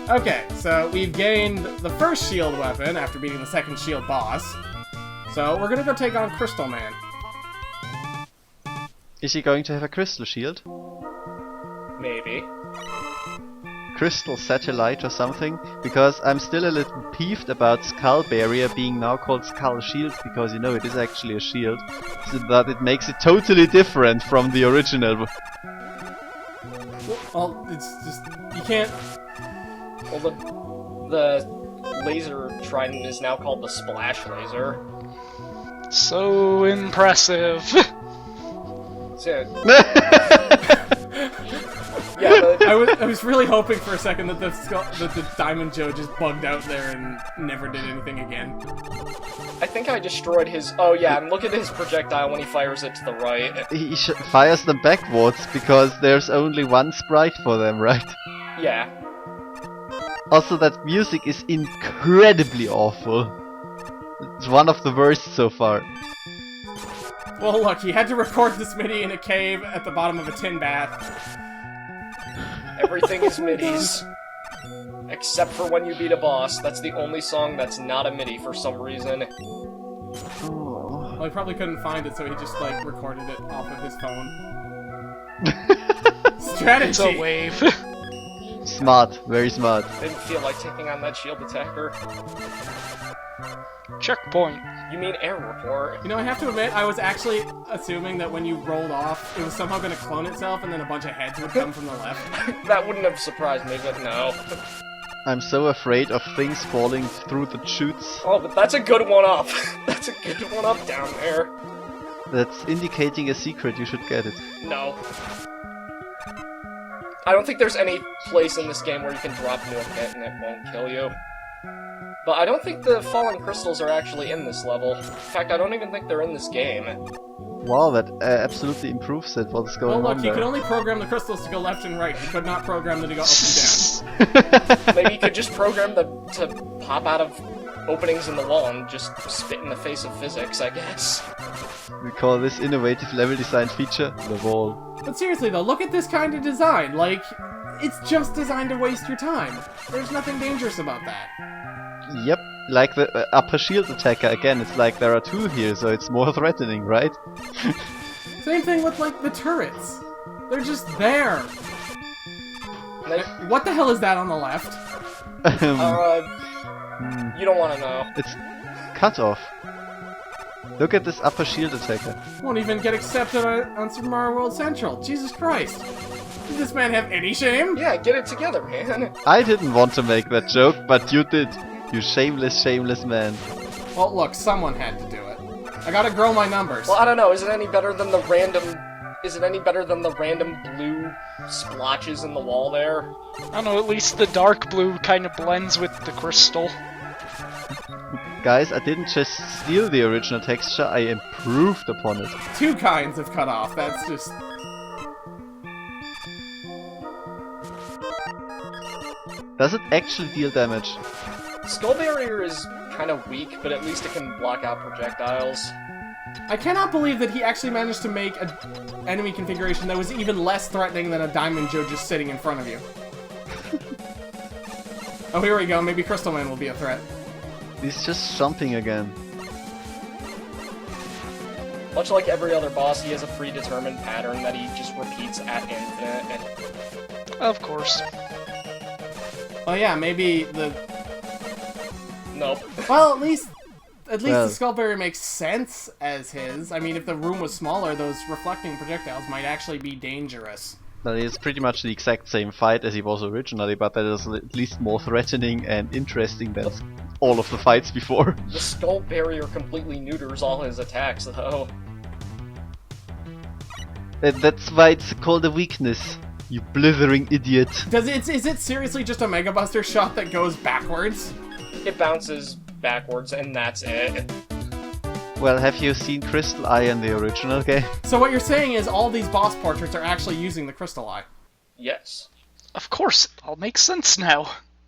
Okay, so we've gained the first shield weapon after beating the second shield boss. So we're gonna go take on Crystal Man. Is he going to have a crystal shield? Maybe. Crystal satellite or something? Because I'm still a little peeved about Skull Barrier being now called Skull Shield, because you know it is actually a shield, so that it makes it totally different from the original. Well, it's just... you can't... Well, the laser trident is now called the Splash Laser. So impressive. So, yeah, but I was really hoping for a second that the Diamond Joe just bugged out there and never did anything again. I think I destroyed his... Oh yeah, and look at his projectile when he fires it to the right. He fires them backwards, because there's only one sprite for them, right? Yeah. Also, that music is incredibly awful. It's one of the worst so far. Well, look, he had to record this MIDI in a cave at the bottom of a tin bath. Everything is MIDIs. Except for when you beat a boss. That's the only song that's not a MIDI for some reason. Well, he probably couldn't find it, so he just, like, recorded it off of his phone. Strategy! It's a wave. Smart, very smart. Didn't feel like taking on that shield attacker. Checkpoint. You mean air report? You know, I have to admit, I was actually assuming that when you rolled off, it was somehow going to clone itself, and then a bunch of heads would come from the left. That wouldn't have surprised me, but no. I'm so afraid of things falling through the chutes. Oh, but that's a good one-up. That's a good one-up down there. That's indicating a secret, you should get it. No. I don't think there's any place in this game where you can drop into a pit and it won't kill you. But I don't think the fallen crystals are actually in this level. In fact, I don't even think they're in this game. Wow, that absolutely improves it, what's going Well, on look, there. you could only program the crystals to go left and right. You could not program them to go up and down. Maybe you could just program them to pop out of openings in the wall and just spit in the face of physics, I guess. We call this innovative level design feature the wall. But seriously, though, look at this kind of design. Like, it's just designed to waste your time. There's nothing dangerous about that. Yep, like the upper shield attacker again, it's like there are two here, so it's more threatening, right? Same thing with, like, the turrets. They're just there. What the hell is that on the left? You don't want to know. It's cut off. Look at this upper shield attacker. Won't even get accepted on Super Mario World Central. Jesus Christ. Did this man have any shame? Yeah, get it together, man. I didn't want to make that joke, but you did. You shameless, shameless man. Well, look, someone had to do it. I gotta grow my numbers. Well, I don't know. Is it any better than the random... Is it any better than the random blue splotches in the wall there? I don't know, at least the dark blue kind of blends with the crystal. Guys, I didn't just steal the original texture, I improved upon it. Two kinds of cut off. That's just... Does it actually deal damage? Skull Barrier is kind of weak, but at least it can block out projectiles. I cannot believe that he actually managed to make an enemy configuration that was even less threatening than a Diamond Joe just sitting in front of you. Oh, here we go. Maybe Crystal Man will be a threat. He's just jumping again. Much like every other boss, he has a predetermined pattern that he just repeats at infinite. Of course. Oh yeah, maybe the... Nope. Well, at least Well, the Skull Barrier makes sense as his. I mean, if the room was smaller, those reflecting projectiles might actually be dangerous. That is pretty much the exact same fight as he was originally, but that is at least more threatening and interesting than all of the fights before. The Skull Barrier completely neuters all his attacks, though. That's why it's called a weakness, you blithering idiot. Is it seriously just a Mega Buster shot that goes backwards? It bounces backwards, and that's it. Well, have you seen Crystal Eye in the original game? So what you're saying is all these boss portraits are actually using the Crystal Eye. Yes. Of course, it all makes sense now.